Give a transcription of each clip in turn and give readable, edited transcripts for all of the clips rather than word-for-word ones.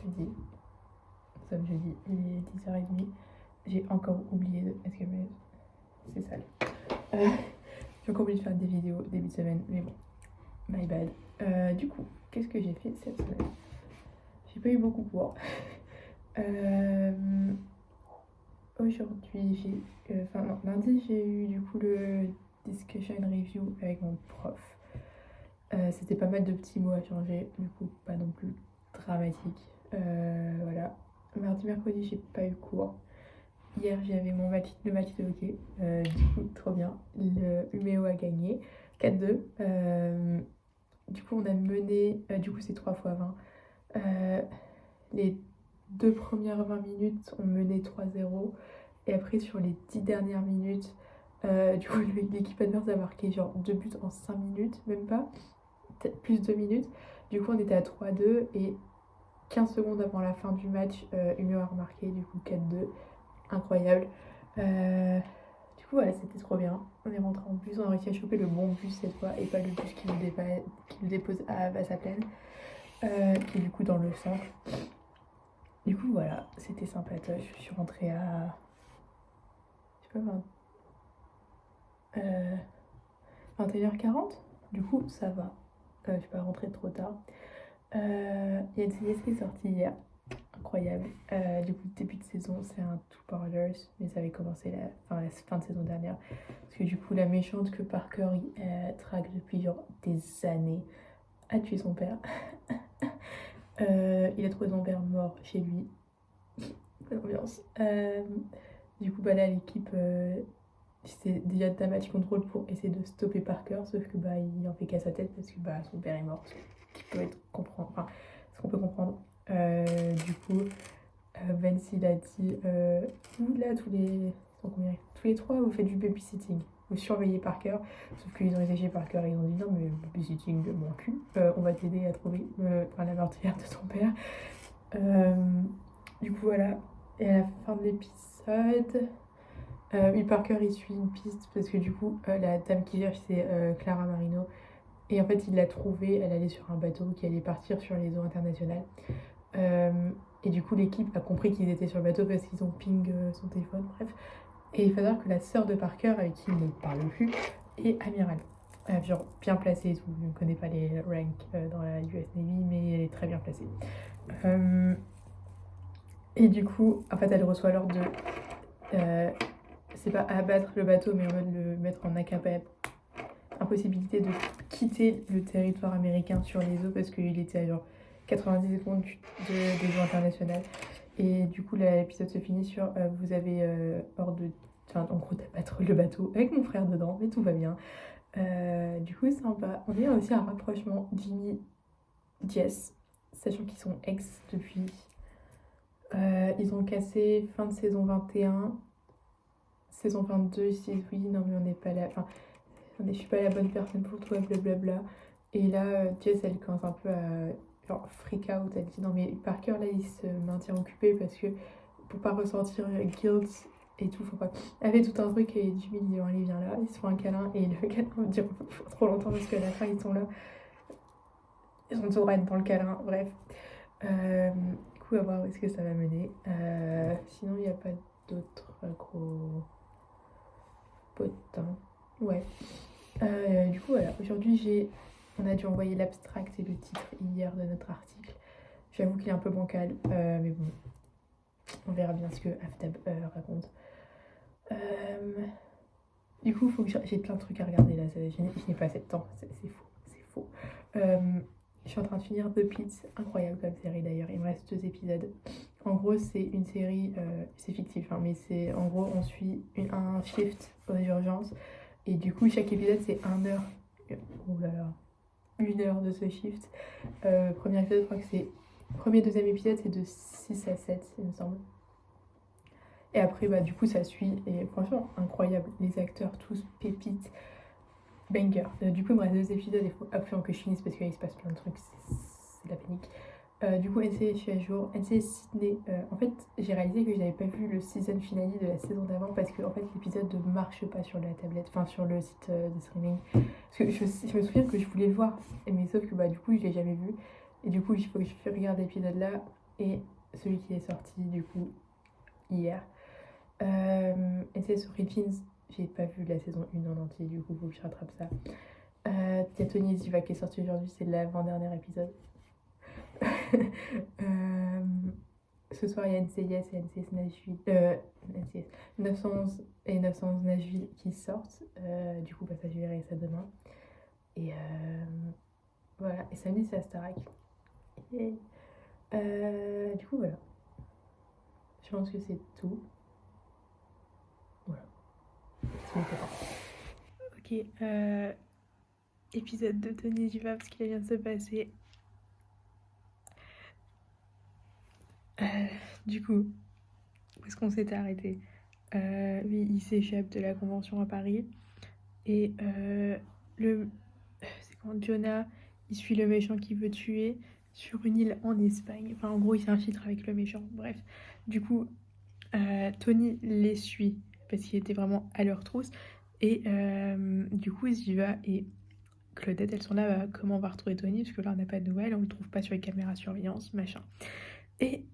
jeudi. Nous sommes jeudi, il est 10h30. J'ai encore oublié de... Est-ce que c'est sale. J'ai encore oublié de faire des vidéos début de semaine, mais bon, my bad. Du coup, qu'est-ce que j'ai fait cette semaine? J'ai pas eu beaucoup cours. Aujourd'hui, lundi, j'ai eu du coup le discussion review avec mon prof. C'était pas mal de petits mots à changer, du coup, pas non plus dramatique. Voilà. Mardi, mercredi, j'ai pas eu cours. Hier, j'avais le match de hockey. Du coup, trop bien. Le Umeå a gagné 4-2. Du coup, on a mené, du coup, c'est 3 fois 20. Les 2 premières 20 minutes, on menait 3-0. Et après, sur les 10 dernières minutes, du coup, l'équipe adverse a marqué genre 2 buts en 5 minutes, même pas, peut-être plus 2 minutes. Du coup, on était à 3-2 et 15 secondes avant la fin du match, Umeå a remarqué, du coup 4-2. Incroyable. Du coup, voilà, c'était trop bien. On est rentré en bus, on a réussi à choper le bon bus cette fois et pas le bus qui nous dépose à Vassaplaine, qui est du coup dans le centre. Du coup, voilà, c'était sympatoche. Je suis rentrée à. Je sais pas, 21h40. Du coup, ça va. Je suis pas rentrée trop tard. Il y a NCIS qui est sorti hier. Incroyable. Du coup, début de saison, c'est un two-parters, mais ça avait commencé la fin de saison dernière. Parce que du coup, la méchante que Parker traque depuis genre des années a tué son père. Il a trouvé son père mort chez lui. Bonne ambiance. Du coup, bah là, l'équipe, c'est déjà de damage control pour essayer de stopper Parker, sauf que bah, il en fait qu'à sa tête parce que bah, son père est mort. Ce qu'on peut comprendre. Du coup, Vince il a dit vous là tous les trois vous faites du babysitting, vous surveillez Parker, sauf qu'ils ont été chez Parker et ils ont dit non mais babysitting mon cul, on va t'aider à trouver la meurtrière de ton père. Du coup voilà, et à la fin de l'épisode Parker il suit une piste parce que du coup la dame qui gère c'est Clara Marino et en fait il l'a trouvée, elle allait sur un bateau qui allait partir sur les eaux internationales. Et du coup, l'équipe a compris qu'ils étaient sur le bateau parce qu'ils ont ping son téléphone, bref. Et il faut savoir que la sœur de Parker, avec qui il ne parle plus, est amiral. Genre bien placée et tout. Je ne connais pas les ranks dans la US Navy, mais elle est très bien placée. Et du coup, en fait, elle reçoit l'ordre de. C'est pas abattre le bateau, mais en mode le mettre en impossibilité de quitter le territoire américain sur les eaux parce qu'il était à genre 90 secondes des eaux internationales. Et du coup, l'épisode se finit sur vous avez ordre de. Enfin, en gros, d'abattre le bateau avec mon frère dedans, mais tout va bien. Du coup, sympa. On est aussi un rapprochement Jimmy-Jess, sachant qu'ils sont ex depuis. Ils ont cassé fin de saison 21. Saison 22, ils se disent oui, non, mais on n'est pas là. Enfin, je suis pas la bonne personne pour toi, blablabla. Et là, Jess, elle commence un peu à genre freak out. Elle dit non, mais Parker, là, il se maintient occupé parce que pour pas ressentir guilt et tout, faut pas. Elle fait tout un truc et Jimmy dit allez, viens là, ils se font un câlin et le câlin dure trop longtemps parce qu'à la fin, ils sont là. Ils sont tout raides dans le câlin, bref. Du coup, à voir où est-ce que ça va mener. Sinon, il n'y a pas d'autres gros potins. Ouais. Du coup, voilà. Aujourd'hui, on a dû envoyer l'abstract et le titre hier de notre article. J'avoue qu'il est un peu bancal, mais bon, on verra bien ce que Aftab raconte. Du coup, faut que j'ai plein de trucs à regarder là. Je n'ai pas assez de temps, c'est faux. Je suis en train de finir The Pitt, incroyable comme série d'ailleurs. Il me reste 2 épisodes. En gros, c'est une série, c'est fictif, hein, mais c'est en gros, on suit un shift aux urgences. Et du coup, chaque épisode, c'est 1 heure. Oh là là, 1 heure de ce shift. Premier épisode, je crois que c'est. Premier, deuxième épisode, c'est de 6 à 7, il me semble. Et après, bah, du coup, ça suit. Et franchement, incroyable. Les acteurs, tous pépites. Banger. Du coup, il me reste 2 épisodes. Il faut absolument que je finisse parce qu'il se passe plein de trucs. C'est de la panique. Du coup, NCIS, je suis à jour. NCIS Sydney. En fait, j'ai réalisé que je n'avais pas vu le season finale de la saison d'avant parce que en fait, l'épisode ne marche pas sur la tablette, enfin sur le site de streaming. Parce que je me souviens que je voulais le voir, mais sauf que bah, du coup, je l'ai jamais vu. Et du coup, il faut que je regarde l'épisode là et celui qui est sorti du coup hier. Et c'est sur Philippines, j'ai pas vu la saison 1 en entier, du coup, faut que je rattrape ça. Il y a Tony Ziva qui est sorti aujourd'hui, c'est l'avant-dernier épisode. Ce soir, il y a NCIS et NCIS Nashville. NCIS 911 et 911 Nashville qui sortent. Du coup, bah, ça, je verrai ça demain. Et voilà. Et samedi, c'est à Starac. Et du coup, voilà. Je pense que c'est tout. Voilà. Ok. Épisode de Tony Ziva parce qu'il vient de se passer. Du coup, où est-ce qu'on s'était arrêté? Oui, il s'échappe de la convention à Paris. Et c'est quand Jonah, il suit le méchant qui veut tuer sur une île en Espagne. Enfin, en gros, il s'infiltre avec le méchant. Bref, du coup, Tony les suit parce qu'il était vraiment à leur trousse. Et du coup, Ziva et Claudette, elles sont là, bah, comment on va retrouver Tony? Parce que là, on n'a pas de nouvelles, on le trouve pas sur les caméras surveillance, machin. Et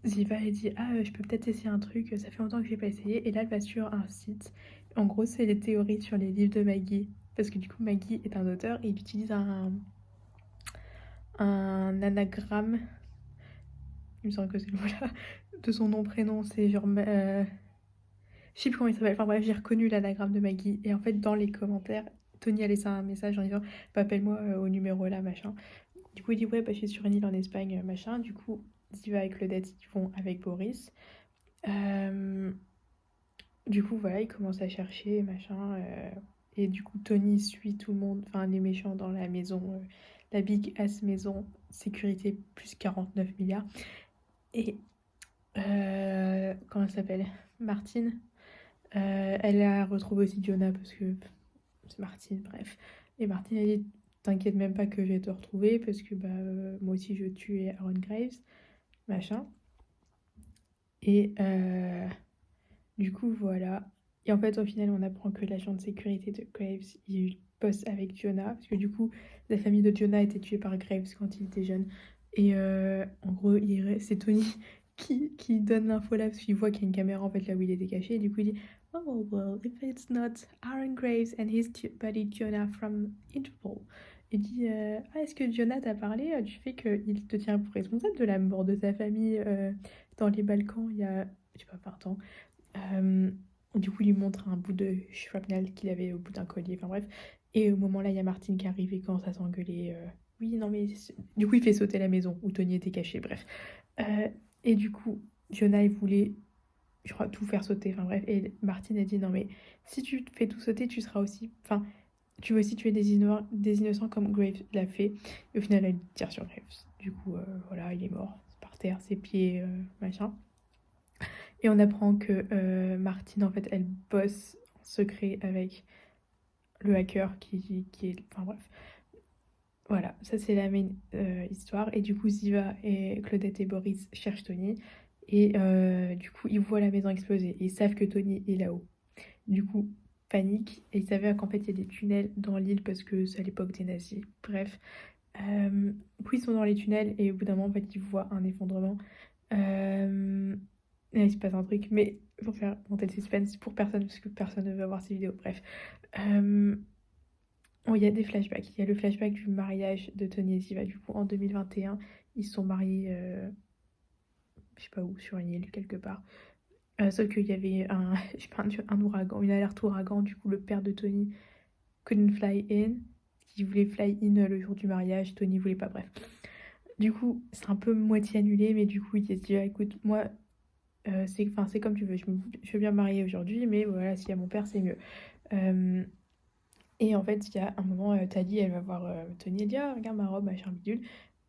Ziva, elle dit, ah, je peux peut-être essayer un truc, ça fait longtemps que j'ai pas essayé. Et là, elle va sur un site. En gros, c'est les théories sur les livres de Maggie. Parce que du coup, Maggie est un auteur et il utilise un anagramme, il me semble que c'est le mot-là, de son nom, prénom. C'est genre... je sais plus comment il s'appelle. Enfin bref, j'ai reconnu l'anagramme de Maggie. Et en fait, dans les commentaires, Tony a laissé un message en disant, bah, appelle-moi au numéro là, machin. Du coup, il dit, ouais, bah, je suis sur une île en Espagne, machin. Du coup, Ziva et Claudette, ils vont avec Boris. Du coup, voilà, ils commencent à chercher, machin. Et du coup, Tony suit tout le monde, enfin les méchants dans la maison, la big ass maison, sécurité plus 49 milliards. Et comment elle s'appelle? Martine. Elle a retrouvé aussi Jonah parce que c'est Martine, bref. Et Martine a dit, t'inquiète même pas que je vais te retrouver parce que bah, moi aussi je tuais Aaron Graves, machin. Et du coup, voilà. Et en fait, au final, on apprend que l'agent de sécurité de Graves, il bosse avec Jonah. Parce que du coup, la famille de Jonah a été tuée par Graves quand il était jeune. Et en gros, c'est Tony qui donne l'info là, parce qu'il voit qu'il y a une caméra en fait là où il était caché. Et du coup, il dit, oh, well, if it's not Aaron Graves and his buddy Jonah from Interpol. Il dit, ah, est-ce que Jonah t'a parlé du fait qu'il te tient pour responsable de la mort de sa famille dans les Balkans il y a, je sais pas, 20 ans. Du coup, il lui montre un bout de shrapnel qu'il avait au bout d'un collier, enfin bref. Et au moment là, il y a Martine qui arrive et commence à s'engueuler. Oui, non, mais. Du coup, il fait sauter la maison où Tony était caché, bref. Et du coup, Jonah, il voulait, je crois, tout faire sauter, enfin bref. Et Martine a dit, non, mais si tu fais tout sauter, tu seras aussi. Enfin, tu veux aussi tuer des innocents comme Graves l'a fait. Et au final, elle tire sur Graves. Du coup, voilà, il est mort par terre, ses pieds, machin. Et on apprend que Martine, en fait, elle bosse en secret avec le hacker qui est... Enfin bref. Voilà, ça c'est la main histoire. Et du coup, Ziva et Claudette et Boris cherchent Tony. Et du coup, ils voient la maison exploser. Et ils savent que Tony est là-haut. Du coup, panique. Et ils savaient qu'en fait, il y a des tunnels dans l'île parce que c'est à l'époque des nazis. Bref. Puis ils sont dans les tunnels et au bout d'un moment, en fait, ils voient un effondrement. Et il se passe un truc, mais pour faire monter le suspense pour personne, parce que personne ne veut voir ces vidéos. Bref. Il y a des flashbacks. Il y a le flashback du mariage de Tony et Ziva. Du coup, en 2021, ils se sont mariés, je sais pas où, sur une île, quelque part. Sauf qu'il y avait je sais pas, un ouragan, une alerte ouragan. Du coup, le père de Tony couldn't fly in. Il voulait fly in le jour du mariage. Tony voulait pas, bref. Du coup, c'est un peu moitié annulé, mais du coup, il s'est dit, ah, écoute, moi, c'est comme tu veux. Je veux bien me marier aujourd'hui, mais voilà, s'il y a mon père, c'est mieux. Et en fait, il y a un moment, Tali, elle va voir Tony, elle dit, ah, regarde ma robe, machin, bidule.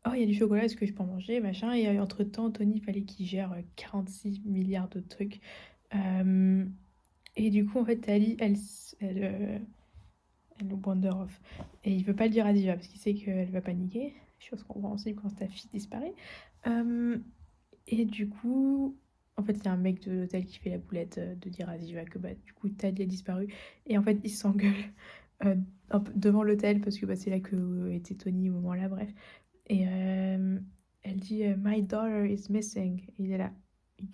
Oh, il y a du chocolat, est-ce que je peux en manger, machin. Et entre-temps, Tony, il fallait qu'il gère 46 milliards d'autres trucs. Et du coup, en fait, Tali, elle wander off. Et il veut pas le dire à Diva parce qu'il sait qu'elle va paniquer. Chose compréhensible quand ta fille disparaît. Et du coup, en fait, il y a un mec de l'hôtel qui fait la boulette de dire à Diva que bah, du coup, Tali a disparu. Et en fait, il s'engueule devant l'hôtel parce que bah, c'est là que était Tony au moment là, bref. Et elle dit My daughter is missing. Et il est là,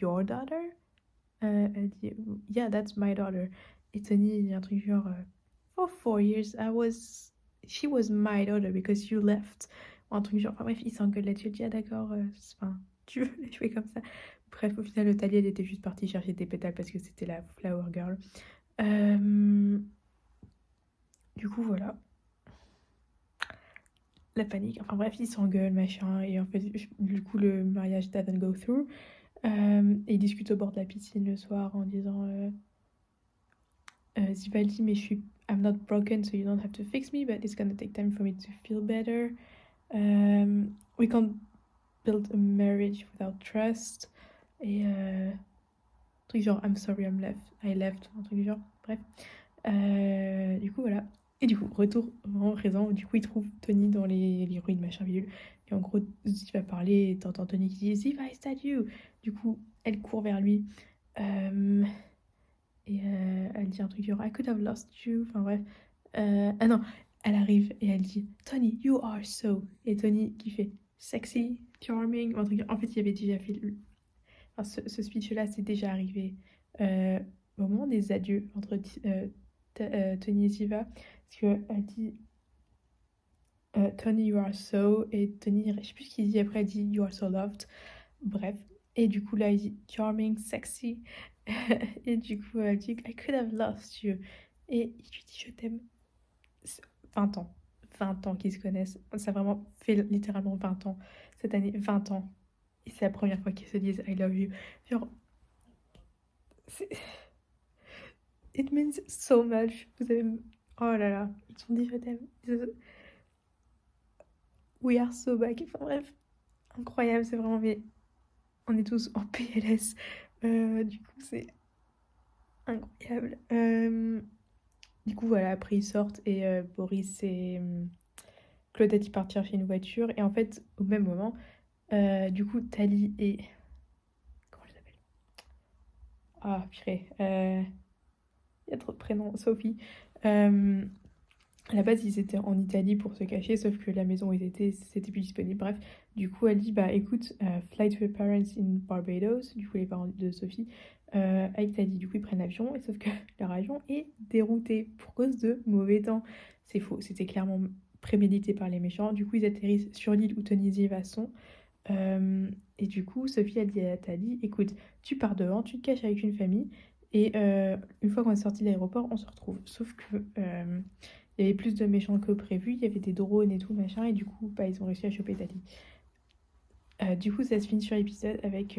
Your daughter? Elle dit Yeah, that's my daughter. Et Tony, il dit un truc genre For 4 years, she was my daughter because you left. Ou un truc genre, enfin bref, il s'engueule là-dessus. Elle dit Ah d'accord, enfin, tu veux les jouer comme ça. Bref, au final, Thalie, elle était juste partie chercher des pétales parce que c'était la flower girl. Du coup, voilà. La panique. Enfin bref, ils s'engueulent, machin. Et en fait, du coup, le mariage doesn't go through. Et ils discutent au bord de la piscine le soir en disant Ziva dit, mais I'm not broken, so you don't have to fix me, but it's gonna take time for me to feel better. We can't build a marriage without trust. Et truc genre I'm sorry I left, un truc du genre, bref. Du coup, voilà. Et du coup, retour vraiment présent, du coup, il trouve Tony dans les ruines, machin, bidule. Et en gros, Ziva parler, et t'entends Tony qui dit Ziva, is that you? Du coup, elle court vers lui. Et elle dit un truc genre I could have lost you. Enfin bref. Ah non, elle arrive et elle dit Tony, you are so. Et Tony qui fait sexy, charming. Un truc. En fait, il avait déjà fait. Enfin, ce speech-là, c'est déjà arrivé au moment des adieux entre Tony et Ziva. Parce qu'elle dit Tony, you are so. Et Tony, je sais plus ce qu'il dit après, elle dit You are so loved. Bref. Et du coup, là, il dit charming, sexy. Et du coup, elle dit I could have lost you. Et il lui dit je t'aime. 20 ans. 20 ans qu'ils se connaissent. Ça a vraiment fait littéralement 20 ans. Cette année, 20 ans. Et c'est la première fois qu'ils se disent I love you. Genre, it means so much. Vous avez. Oh là là, ils se sont dit je t'aime. We are so back. Enfin bref, incroyable, c'est vraiment. Mais on est tous en PLS. Du coup, c'est incroyable. Du coup, voilà, après ils sortent et Boris et Claudette ils partent chercher une voiture. Et en fait, au même moment, du coup, Thalie et. Comment je l'appelle? Ah, purée. Il y a trop de prénoms. Sophie. À la base, ils étaient en Italie pour se cacher, sauf que la maison où ils étaient, c'était plus disponible. Bref, du coup, elle dit bah écoute, fly to your parents in Barbados, du coup, les parents de Sophie, avec Thalie. Du coup, ils prennent l'avion, et sauf que leur avion est dérouté pour cause de mauvais temps. C'est faux, c'était clairement prémédité par les méchants. Du coup, ils atterrissent sur l'île où Tony et Ziva sont. Et du coup, Sophie, elle dit à Thalie écoute, tu pars devant, tu te caches avec une famille, et une fois qu'on est sorti de l'aéroport, on se retrouve. Sauf que. Il y avait plus de méchants que prévu, il y avait des drones et tout machin, et du coup, bah, ils ont réussi à choper Thalie. Du coup, ça se finit sur l'épisode avec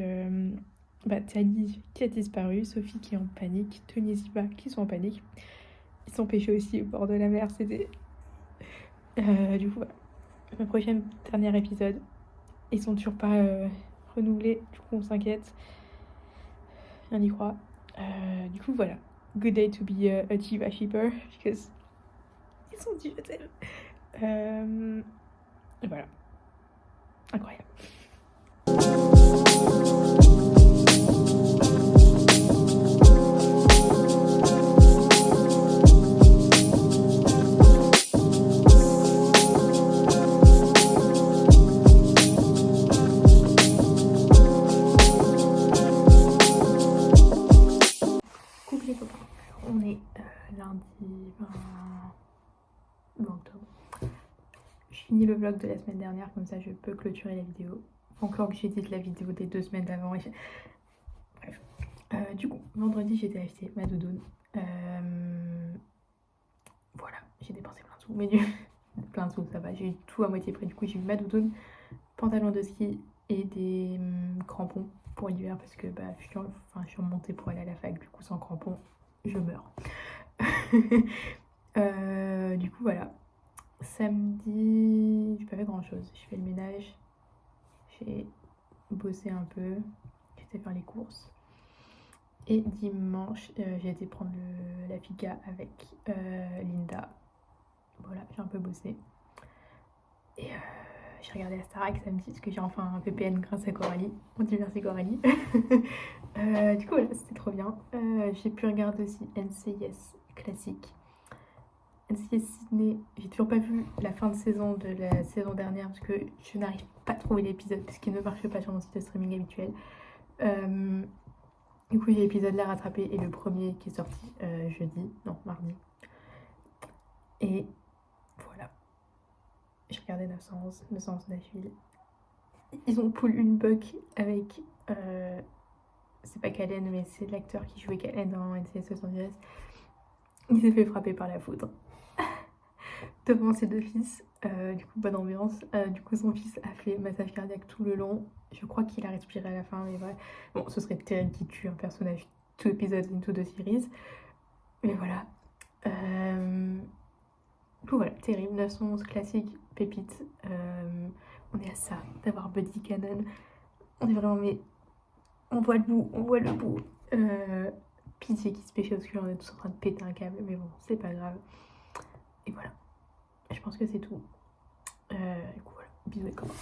Thalie qui a disparu, Sophie qui est en panique, Tony et Ziva qui sont en panique. Ils sont pêchés aussi au bord de la mer, c'était. Du coup, voilà. Le prochain dernier épisode, ils sont toujours pas renouvelés, du coup, on s'inquiète. On y croit. Du coup, voilà. Good day to be a Ziva shipper, because ils sont dit je t'aime. Et voilà. Incroyable. Coucou les copains. On est lundi 20 octobre. Je finis le vlog de la semaine dernière, comme ça je peux clôturer la vidéo. Faut encore que j'édite la vidéo des 2 semaines d'avant. Bref. Du coup, vendredi j'étais acheter ma doudoune. Voilà, j'ai dépensé plein de sous, mais plein de sous, ça va. J'ai eu tout à moitié près. Du coup, j'ai eu ma doudoune, pantalon de ski et des crampons pour l'hiver parce que bah, je suis remontée pour aller à la fac. Du coup, sans crampons, je meurs. Du coup, voilà. Samedi, j'ai pas fait grand chose. J'ai fait le ménage, j'ai bossé un peu, j'ai été faire les courses. Et dimanche, j'ai été prendre la fika avec Linda. Voilà, j'ai un peu bossé. Et j'ai regardé la Starac samedi parce que j'ai enfin un VPN grâce à Coralie. On dit merci Coralie. Du coup, voilà, c'était trop bien. J'ai pu regarder aussi NCIS classique. NCIS Sydney. J'ai toujours pas vu la fin de saison de la saison dernière parce que je n'arrive pas à trouver l'épisode parce qu'il ne marche pas sur mon site de streaming habituel. Du coup, il y a l'épisode là rattrapé et le premier qui est sorti mardi. Et voilà. J'ai regardé 911 Nashville. Ils ont pull une buck avec. C'est pas Callen, mais c'est l'acteur qui jouait Callen dans NCIS Los Angeles. Il s'est fait frapper par la foudre devant ses deux fils. Du coup, bonne ambiance. Du coup, son fils a fait massage cardiaque tout le long. Je crois qu'il a respiré à la fin, mais vrai. Bon, ce serait terrible qui tue un personnage tout épisode into the series. Mais voilà. Du coup, voilà, terrible. 911 classique, pépite. On est à ça d'avoir Buddy Cannon. On est vraiment, mais on voit le bout. Pitié qui se pêche obscur, on est tous en train de péter un câble, mais bon, c'est pas grave. Et voilà. Je pense que c'est tout. Du coup, voilà. Bisous les copains.